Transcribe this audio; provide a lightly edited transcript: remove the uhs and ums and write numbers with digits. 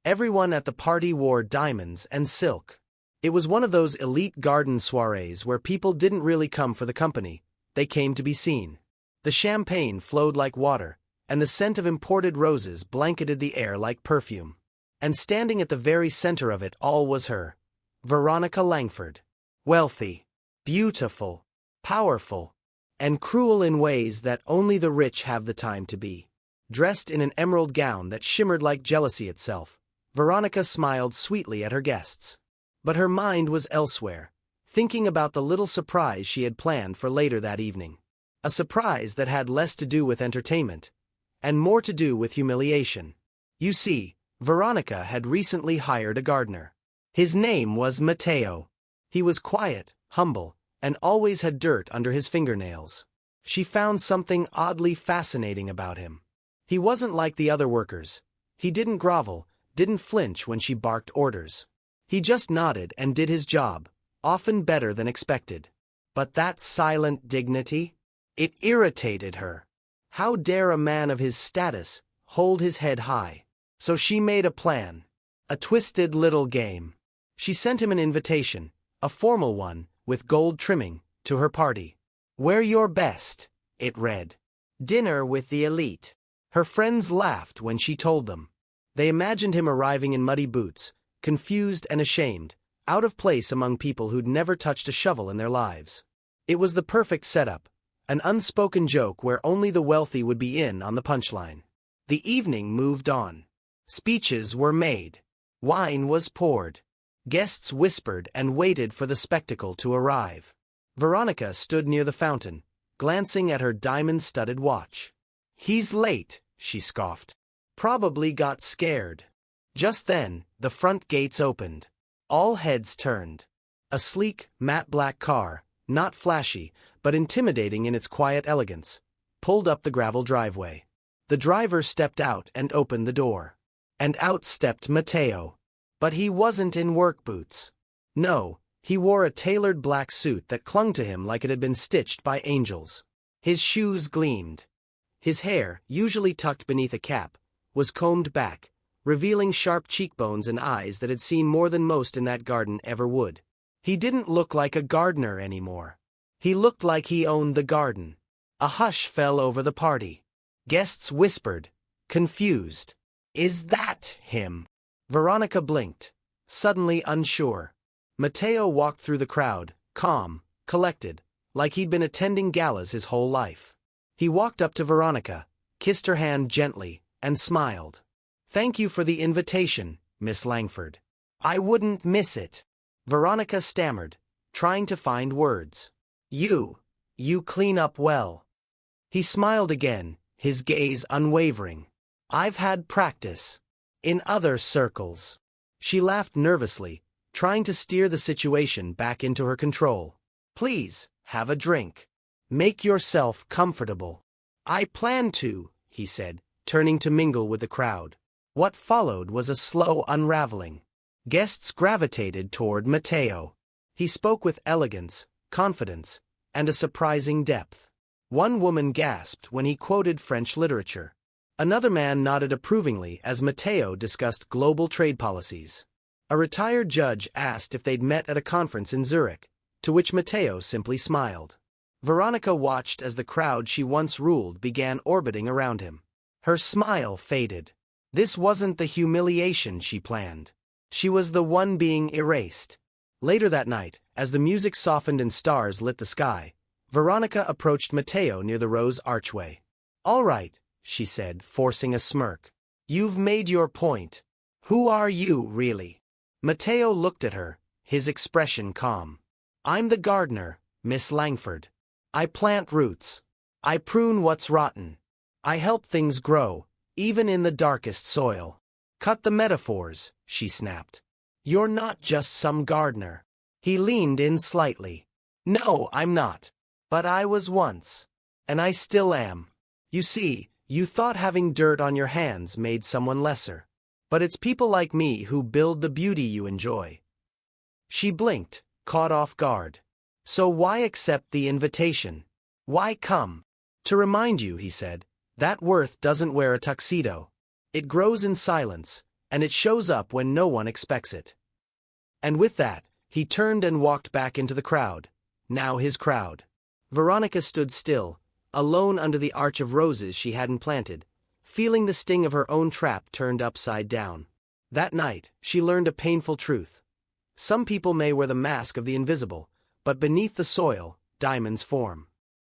Everyone at the party wore diamonds and silk. It was one of those elite garden soirees where people didn't really come for the company, they came to be seen. The champagne flowed like water, and the scent of imported roses blanketed the air like perfume. And standing at the very center of it all was her, Veronica Langford. Wealthy, beautiful, powerful, and cruel in ways that only the rich have the time to be. Dressed in an emerald gown that shimmered like jealousy itself, Veronica smiled sweetly at her guests. But her mind was elsewhere, thinking about the little surprise she had planned for later that evening. A surprise that had less to do with entertainment, and more to do with humiliation. You see, Veronica had recently hired a gardener. His name was Matteo. He was quiet, humble, and always had dirt under his fingernails. She found something oddly fascinating about him. He wasn't like the other workers. He didn't grovel, didn't flinch when she barked orders. He just nodded and did his job, often better than expected. But that silent dignity? It irritated her. How dare a man of his status hold his head high? So she made a plan. A twisted little game. She sent him an invitation, a formal one, with gold trimming, to her party. Wear your best, it read. Dinner with the elite. Her friends laughed when she told them. They imagined him arriving in muddy boots, confused and ashamed, out of place among people who'd never touched a shovel in their lives. It was the perfect setup, an unspoken joke where only the wealthy would be in on the punchline. The evening moved on. Speeches were made. Wine was poured. Guests whispered and waited for the spectacle to arrive. Veronica stood near the fountain, glancing at her diamond-studded watch. "He's late," she scoffed. "Probably got scared." Just then, the front gates opened. All heads turned. A sleek, matte black car, not flashy, but intimidating in its quiet elegance, pulled up the gravel driveway. The driver stepped out and opened the door. And out stepped Matteo. But he wasn't in work boots. No, he wore a tailored black suit that clung to him like it had been stitched by angels. His shoes gleamed. His hair, usually tucked beneath a cap, was combed back, revealing sharp cheekbones and eyes that had seen more than most in that garden ever would. He didn't look like a gardener anymore. He looked like he owned the garden. A hush fell over the party. Guests whispered, confused. "Is that him?" Veronica blinked, suddenly unsure. Matteo walked through the crowd, calm, collected, like he'd been attending galas his whole life. He walked up to Veronica, kissed her hand gently, and smiled. "Thank you for the invitation, Miss Langford. I wouldn't miss it." Veronica stammered, trying to find words. You clean up well." He smiled again, his gaze unwavering. "I've had practice. In other circles." She laughed nervously, trying to steer the situation back into her control. "Please, have a drink. Make yourself comfortable." "I plan to," he said, turning to mingle with the crowd. What followed was a slow unraveling. Guests gravitated toward Matteo. He spoke with elegance, confidence, and a surprising depth. One woman gasped when he quoted French literature. Another man nodded approvingly as Matteo discussed global trade policies. A retired judge asked if they'd met at a conference in Zurich, to which Matteo simply smiled. Veronica watched as the crowd she once ruled began orbiting around him. Her smile faded. This wasn't the humiliation she planned. She was the one being erased. Later that night, as the music softened and stars lit the sky, Veronica approached Matteo near the rose archway. "All right," she said, forcing a smirk. "You've made your point. Who are you, really?" Matteo looked at her, his expression calm. "I'm the gardener, Miss Langford. I plant roots. I prune what's rotten. I help things grow, even in the darkest soil." "Cut the metaphors," she snapped. "You're not just some gardener." He leaned in slightly. "No, I'm not. But I was once. And I still am. You see, you thought having dirt on your hands made someone lesser. But it's people like me who build the beauty you enjoy." She blinked, caught off guard. "So why accept the invitation? Why come?" "To remind you," he said, "that worth doesn't wear a tuxedo. It grows in silence, and it shows up when no one expects it. And with that, he turned and walked back into the crowd, now his crowd. Veronica stood still, alone under the arch of roses she hadn't planted, feeling the sting of her own trap turned upside down. That night, she learned a painful truth. Some people may wear the mask of the invisible, but beneath the soil, diamonds form.